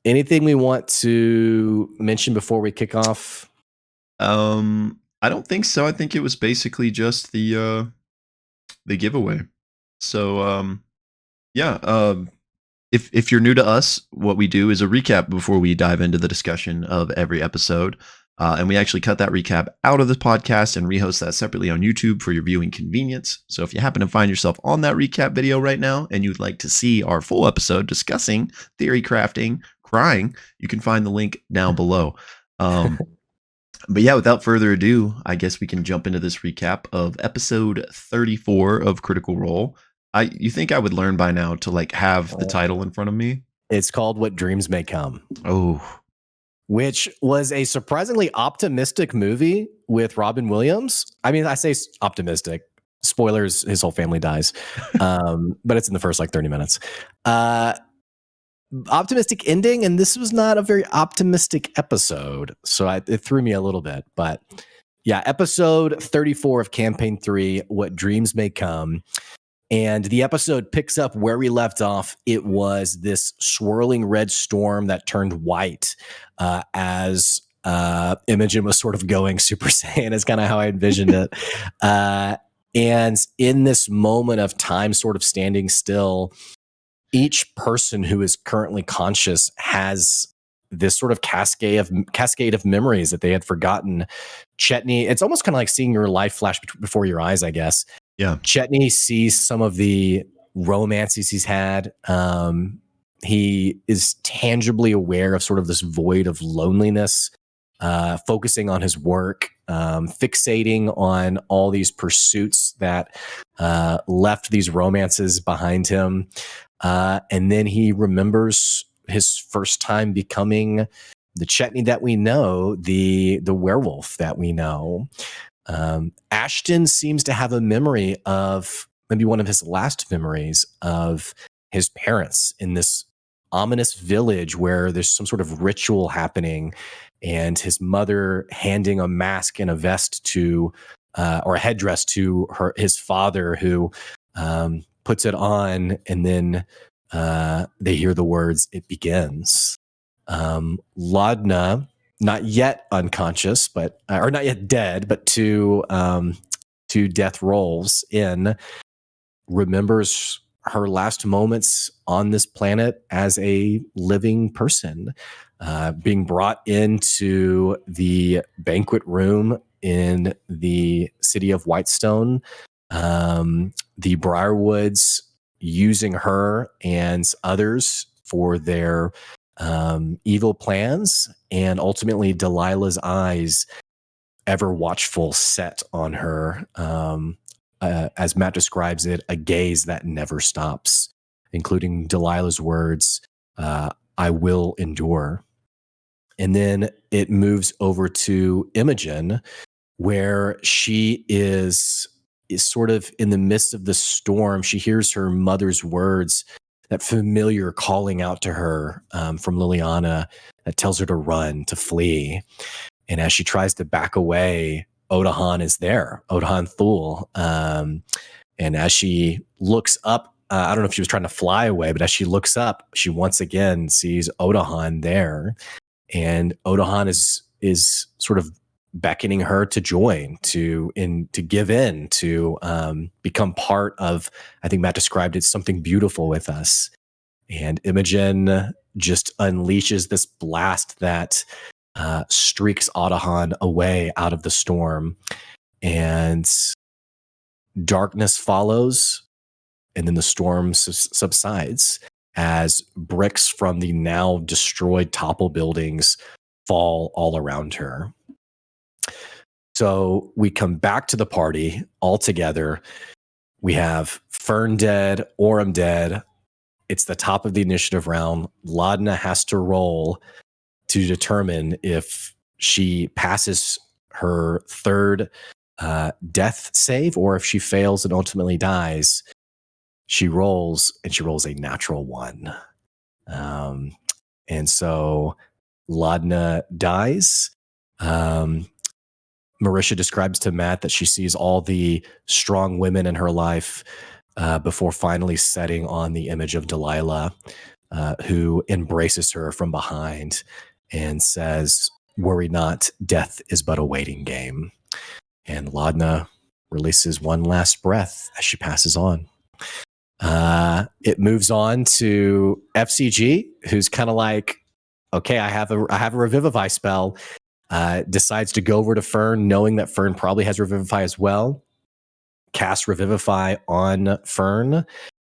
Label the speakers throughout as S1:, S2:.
S1: Anything we want to mention before we kick off?
S2: I don't think so. I think it was basically just the giveaway. So yeah, if you're new to us, what we do is a recap before we dive into the discussion of every episode. And we actually cut that recap out of the podcast and rehost that separately on YouTube for your viewing convenience. So if you happen to find yourself on that recap video right now and you'd like to see our full episode discussing theory crafting, crying, you can find the link down below. But yeah, without further ado, I guess we can jump into this recap of episode 34 of Critical Role. You think I would learn by now to like have the title in front of me?
S1: It's called What Dreams May Come.
S2: Oh,
S1: which was a surprisingly optimistic movie with Robin Williams. I mean, I say optimistic. Spoilers, his whole family dies. But it's in the first like 30 minutes. Optimistic ending, and this was not a very optimistic episode. So it threw me a little bit. But yeah, episode 34 of Campaign 3, What Dreams May Come. And the episode picks up where we left off. It was this swirling red storm that turned white as Imogen was sort of going Super Saiyan, is kind of how I envisioned it. And in this moment of time sort of standing still, each person who is currently conscious has this sort of cascade of memories that they had forgotten. Chetney, it's almost kind of like seeing your life flash before your eyes, I guess.
S2: yeah.
S1: Chetney sees some of the romances he's had. He is tangibly aware of sort of this void of loneliness, focusing on his work, fixating on all these pursuits that left these romances behind him. And then he remembers his first time becoming the Chetney that we know, the werewolf that we know. Ashton seems to have a memory of maybe one of his last memories of his parents in this ominous village where there's some sort of ritual happening, and his mother handing a mask and a vest to, or a headdress to his father, who puts it on, and then they hear the words, "It begins." Laudna, not yet unconscious, but or not yet dead, but two death rolls in, remembers her last moments on this planet as a living person, being brought into the banquet room in the city of Whitestone, the Briarwoods using her and others for their evil plans, and ultimately Delilah's eyes, ever watchful, set on her, as Matt describes it, a gaze that never stops, including Delilah's words, "I will endure." And then it moves over to Imogen, where she is sort of in the midst of the storm. She hears her mother's words, that familiar calling out to her from Liliana that tells her to run, to flee. And as she tries to back away, Odahan is there, Odahan Thule. And as she looks up, I don't know if she was trying to fly away, but as she looks up, she once again sees Odahan there. And Odahan is sort of beckoning her to join, to give in, to become part of, I think Matt described it, something beautiful with us. And Imogen just unleashes this blast that streaks Odahan away out of the storm, and darkness follows, and then the storm subsides as bricks from the now destroyed topple buildings fall all around her. So we come back to the party all together. We have Fern dead, Orem dead. It's the top of the initiative round. Laudna has to roll to determine if she passes her third death save, or if she fails and ultimately dies. She rolls, and she rolls a natural 1. And so Laudna dies. Marisha describes to Matt that she sees all the strong women in her life before finally setting on the image of Delilah. who embraces her from behind and says, "Worry not, death is but a waiting game." And Laudna releases one last breath as she passes on. It moves on to FCG, who's kind of like, okay, I have a Revivify spell. Decides to go over to Fern, knowing that Fern probably has Revivify as well. Cast Revivify on Fern.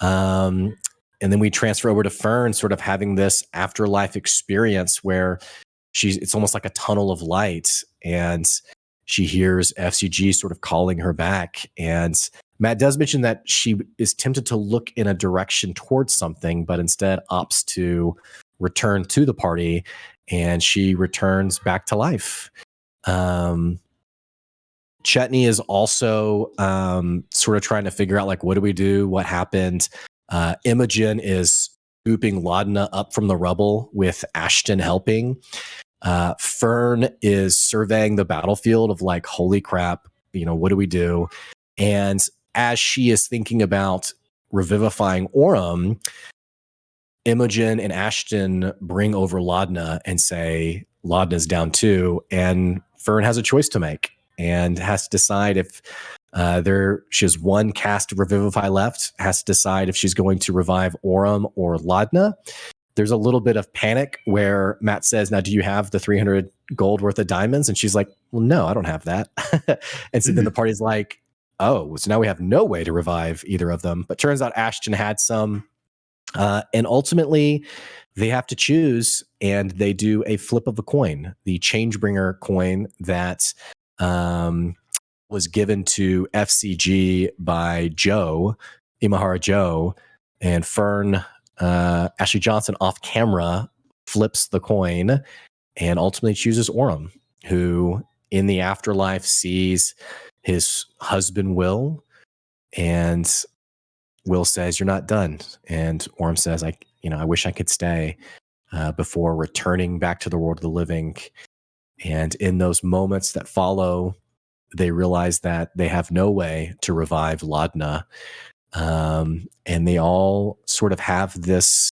S1: And then we transfer over to Fern, sort of having this afterlife experience where it's almost like a tunnel of light, and she hears FCG sort of calling her back. And Matt does mention that she is tempted to look in a direction towards something, but instead opts to return to the party, and she returns back to life. Chetney is also sort of trying to figure out, like, what do we do? What happened? Imogen is scooping Laudna up from the rubble with Ashton helping. Fern is surveying the battlefield of like, holy crap, what do we do? And as she is thinking about revivifying Orem, Imogen and Ashton bring over Laudna and say, Laudna's down too. And Fern has a choice to make and has to decide if she has one cast of Revivify left, has to decide if she's going to revive Orem or Laudna. There's a little bit of panic where Matt says, now, do you have the 300 gold worth of diamonds? And she's like, well, no, I don't have that. And so then the party's like, oh, so now we have no way to revive either of them. But turns out Ashton had some. And ultimately, they have to choose, and they do a flip of a coin, the Changebringer coin that was given to FCG by Joe, Imahara Joe, and Fern, Ashley Johnson off camera flips the coin and ultimately chooses Orem, who in the afterlife sees his husband Will, and Will says, "You're not done." And Orem says, I wish I could stay before returning back to the world of the living. And in those moments that follow, they realize that they have no way to revive Laudna. And they all sort of have this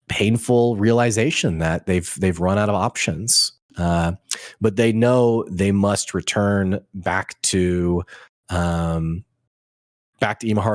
S1: painful realization that they've run out of options. But they know they must return back to Imahara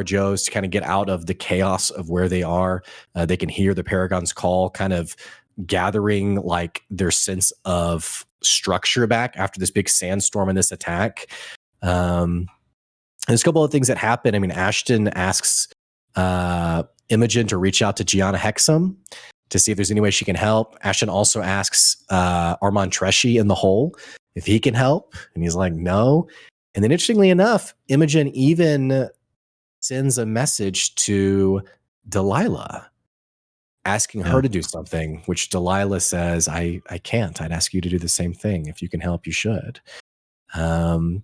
S1: Joe's to kind of get out of the chaos of where they are. They can hear the Paragon's call kind of gathering like their sense of structure back after this big sandstorm and this attack. There's a couple of things that happen. I mean, Ashton asks Imogen to reach out to Gianna Hexam to see if there's any way she can help. Ashton also asks Armand Tresci in the hole if he can help, and he's like, no. And then interestingly enough, Imogen even sends a message to Delilah asking her to do something, which Delilah says, I can't. I'd ask you to do the same thing. If you can help, you should. And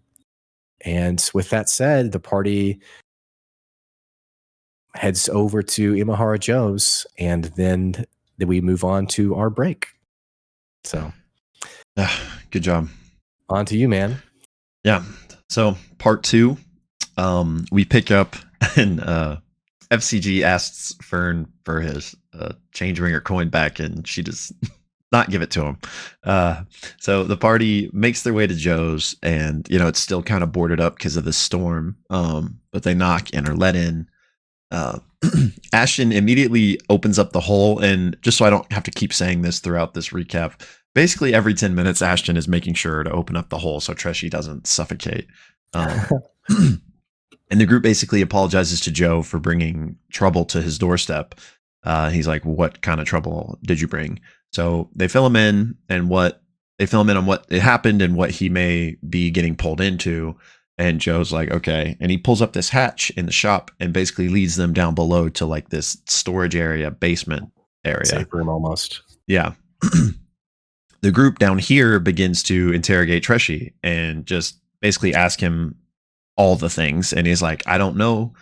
S1: with that said, the party heads over to Imahara Joe's, and then we move on to our break. So,
S2: good job.
S1: On to you, man.
S2: Yeah. So part 2, we pick up and FCG asks Fern for his Changebringer coin back, and she does not give it to him. So the party makes their way to Joe's, and it's still kind of boarded up because of the storm. But they knock and are let in. Ashton immediately opens up the hole, and just so I don't have to keep saying this throughout this recap, basically every 10 minutes, Ashton is making sure to open up the hole so Tresci doesn't suffocate. And the group basically apologizes to Joe for bringing trouble to his doorstep. He's like, what kind of trouble did you bring? So they fill him in on what happened and what he may be getting pulled into. And Joe's like, okay. And he pulls up this hatch in the shop and basically leads them down below to like this storage area, basement area.
S1: Safe room almost.
S2: Yeah. The group down here begins to interrogate Tresci and just basically ask him all the things. And he's like, I don't know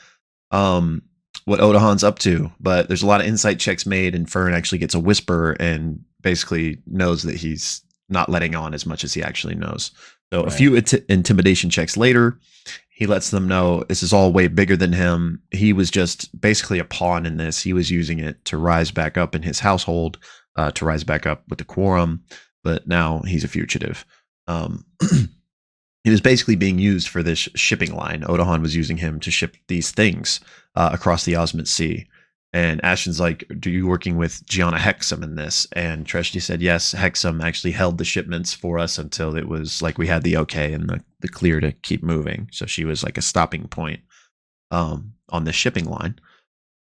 S2: what Odahan's up to, but there's a lot of insight checks made, and Fern actually gets a whisper and basically knows that he's not letting on as much as he actually knows. So a few intimidation checks later, he lets them know this is all way bigger than him. He was just basically a pawn in this. He was using it to rise back up in his household, to rise back up with the quorum, but now he's a fugitive. He was basically being used for this shipping line. Odahan was using him to ship these things across the Osmond Sea. And Ashton's like, "Do you working with Gianna Hexam in this?" And Treshti said, "Yes, Hexam actually held the shipments for us until it was like we had the okay and the clear to keep moving. So she was like a stopping point on this shipping line."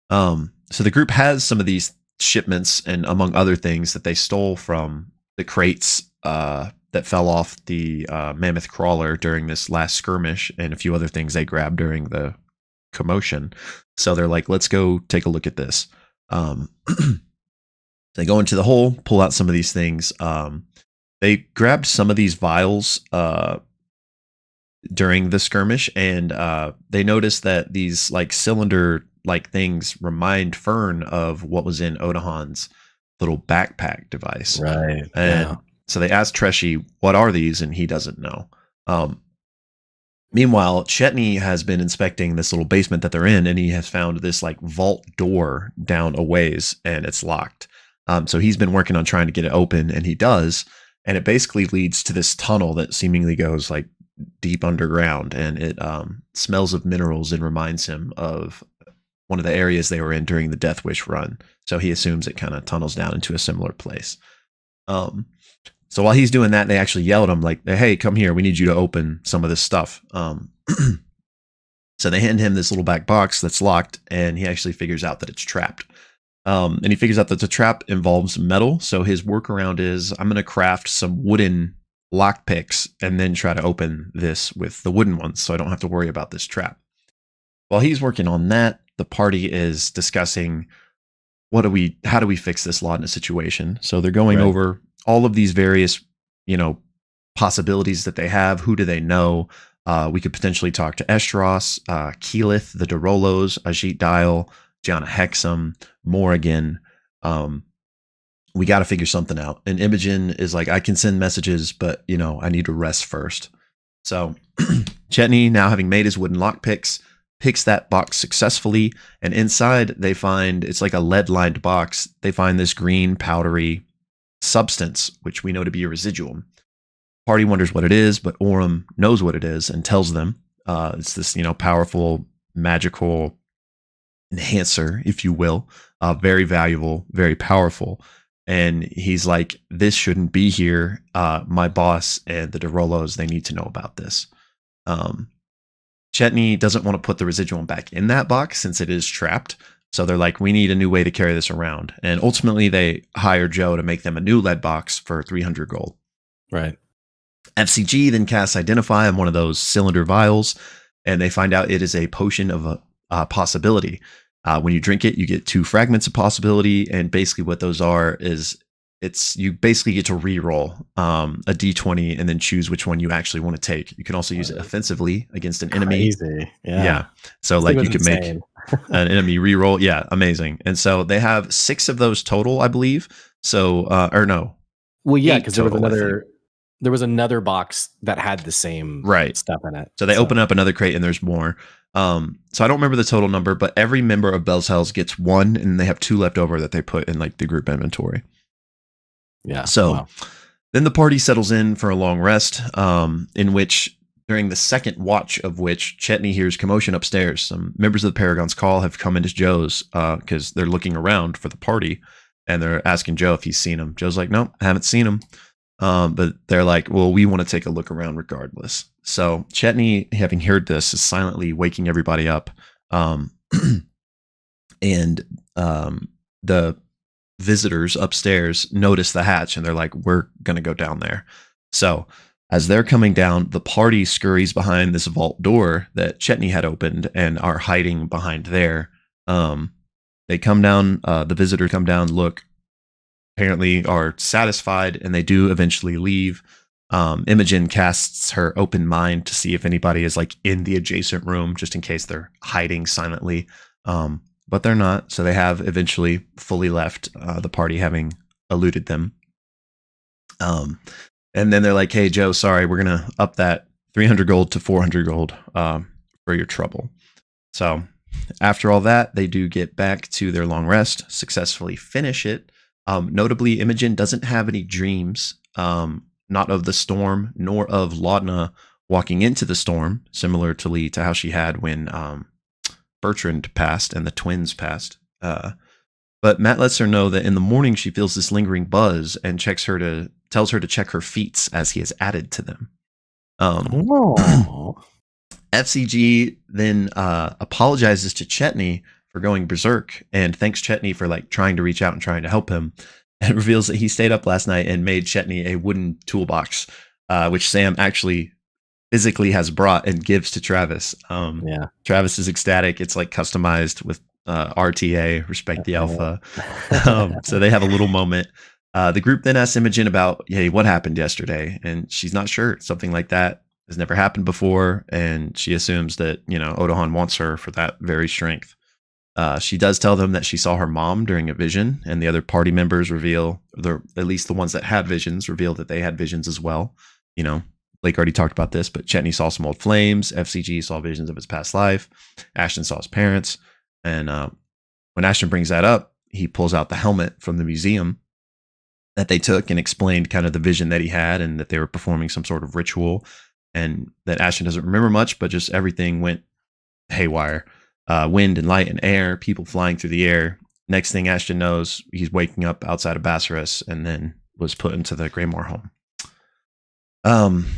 S2: So the group has some of these shipments, and among other things that they stole from the crates that fell off the mammoth crawler during this last skirmish, and a few other things they grabbed during the commotion. So they're like, let's go take a look at this. They go into the hole, pull out some of these things. They grabbed some of these vials during the skirmish, and they noticed that these like cylinder like things remind Fern of what was in Odahan's little backpack device.
S1: Right.
S2: And so they asked Treshy, what are these? And he doesn't know. Meanwhile, Chetney has been inspecting this little basement that they're in, and he has found this like vault door down a ways, and it's locked. So he's been working on trying to get it open, and he does. And it basically leads to this tunnel that seemingly goes like deep underground, and it smells of minerals and reminds him of one of the areas they were in during the Death Wish run. So he assumes it kind of tunnels down into a similar place. So while he's doing that, they actually yell at him like, "Hey, come here. We need you to open some of this stuff." So they hand him this little back box that's locked, and he actually figures out that it's trapped. And he figures out that the trap involves metal. So his workaround is, I'm going to craft some wooden lock picks and then try to open this with the wooden ones so I don't have to worry about this trap. While he's working on that, the party is discussing how do we fix this lot in a situation. So they're going over all of these various, possibilities that they have. Who do they know? We could potentially talk to Estros, Keyleth, the Derolos, Ajit Dial, Gianna Hexam, Morrigan. We got to figure something out. And Imogen is like, I can send messages, but I need to rest first. So Chetney, now having made his wooden lockpicks, picks that box successfully, and inside they find, it's like a lead-lined box. They find this green powdery substance, which we know to be a residuum. Party wonders what it is, but Orym knows what it is and tells them it's this, powerful, magical enhancer, if you will, very valuable, very powerful. And he's like, this shouldn't be here. My boss and the Derolos, they need to know about this. Chetney doesn't want to put the residuum back in that box since it is trapped. So they're like, we need a new way to carry this around. And ultimately, they hire Joe to make them a new lead box for 300 gold.
S1: Right.
S2: FCG then casts Identify on one of those cylinder vials, and they find out it is a potion of a possibility. When you drink it, you get 2 fragments of possibility. And basically what those are is you basically get to re-roll a d20 and then choose which one you actually want to take. You can also use it offensively against an enemy.
S1: Crazy. Yeah.
S2: So like you could make an enemy re-roll. Yeah, amazing. And so they have 6 of those total, I believe. So or no.
S1: Well, yeah, because there was another box that had the same stuff in it.
S2: So they open up another crate and there's more. So I don't remember the total number, but every member of Bell's Hells gets 1, and they have 2 left over that they put in like the group inventory.
S1: Yeah.
S2: So then the party settles in for a long rest, in which during the second watch of which Chetney hears commotion upstairs. Some members of the Paragon's Call have come into Joe's because they're looking around for the party, and they're asking Joe if he's seen him. Joe's like, nope, haven't seen him. But they're like, well, we want to take a look around regardless. So Chetney, having heard this, is silently waking everybody up. And the visitors upstairs notice the hatch, and they're like, we're going to go down there. So as they're coming down, the party scurries behind this vault door that Chetney had opened and are hiding behind there. They come down, the visitors come down, look, apparently are satisfied, and they do eventually leave. Imogen casts her open mind to see if anybody is like in the adjacent room, just in case they're hiding silently. But they're not. So they have eventually fully left, the party having eluded them. And then they're like, hey, Joe, sorry, we're going to up that 300 gold to 400 gold for your trouble. So after all that, they do get back to their long rest, successfully finish it. Notably, Imogen doesn't have any dreams, not of the storm, nor of Laudna walking into the storm, similarly to how she had when Bertrand passed and the twins passed. But Matt lets her know that in the morning she feels this lingering buzz and tells her to check her feats as he has added to them. FCG then apologizes to Chetney for going berserk and thanks Chetney for like trying to reach out and trying to help him, and reveals that he stayed up last night and made Chetney a wooden toolbox, which Sam actually physically has brought and gives to Travis. Travis is ecstatic. It's like customized with RTA, respect the alpha. So they have a little moment. The group then asks Imogen about, hey, what happened yesterday? And she's not sure. Something like that has never happened before. And she assumes that, Odahan wants her for that very strength. She does tell them that she saw her mom during a vision, and the other party members reveal, at least the ones that had visions, reveal that they had visions as well. Blake already talked about this, but Chetney saw some old flames. FCG saw visions of his past life. Ashton saw his parents. And when Ashton brings that up, he pulls out the helmet from the museum that they took and explained kind of the vision that he had and that they were performing some sort of ritual, and that Ashton doesn't remember much, but just everything went haywire. Wind and light and air, people flying through the air. Next thing Ashton knows, he's waking up outside of Bassaris and then was put into the Greymore home.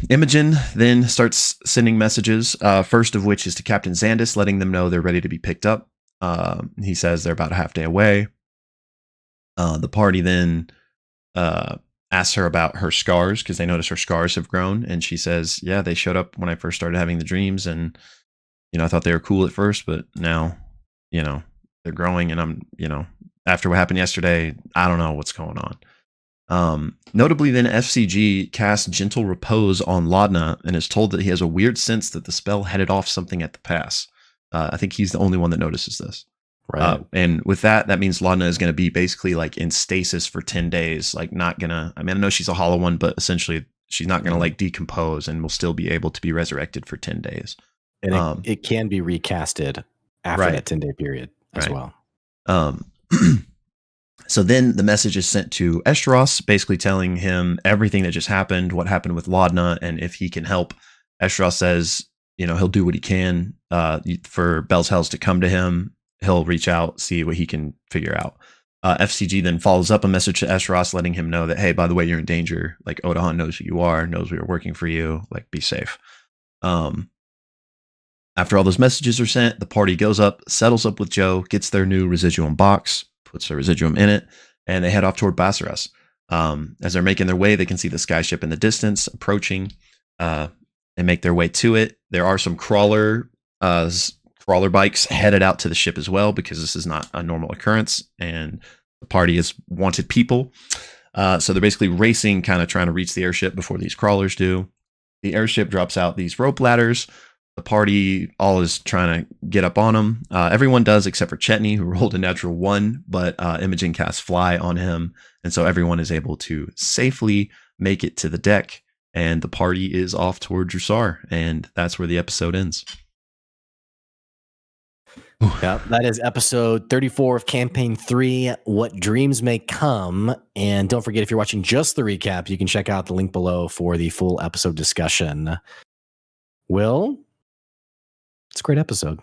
S2: Imogen then starts sending messages, first of which is to Captain Xandis, letting them know they're ready to be picked up. He says they're about a half day away. The party then asks her about her scars because they notice her scars have grown, and she says, yeah, they showed up when I first started having the dreams, and I thought they were cool at first, but now they're growing, and I'm after what happened yesterday, I don't know what's going on. Notably then, FCG casts Gentle Repose on Laudna and is told that he has a weird sense that the spell headed off something at the pass. I think he's the only one that notices this.
S1: Right.
S2: And with that means Laudna is going to be basically like in stasis for 10 days, like not gonna, I know she's a hollow one, but essentially she's not going to like decompose and will still be able to be resurrected for 10 days.
S1: And it can be recasted after that 10-day period as well.
S2: So then the message is sent to Eshtaros, basically telling him everything that just happened, what happened with Laudna, and if he can help. Eshtaros says, he'll do what he can for Bell's Hells to come to him. He'll reach out, see what he can figure out. FCG then follows up a message to Eshtaros, letting him know that, hey, by the way, you're in danger. Like, Odahan knows who you are, knows we are working for you. Like, be safe. After all those messages are sent, the party goes up, settles up with Joe, gets their new residuum box, puts a residuum in it, and they head off toward Bassaris. As they're making their way, they can see the skyship in the distance approaching and make their way to it. There are some crawler bikes headed out to the ship as well, because this is not a normal occurrence, and the party is wanted people. So they're basically racing, kind of trying to reach the airship before these crawlers do. The airship drops out these rope ladders. The party all is trying to get up on him. Everyone does except for Chetney, who rolled a natural 1, but Imogen casts Fly on him. And so everyone is able to safely make it to the deck. And the party is off toward Drusar. And that's where the episode ends.
S1: Yeah, that is episode 34 of Campaign 3, What Dreams May Come. And don't forget, if you're watching just the recap, you can check out the link below for the full episode discussion. Will? It's a great episode.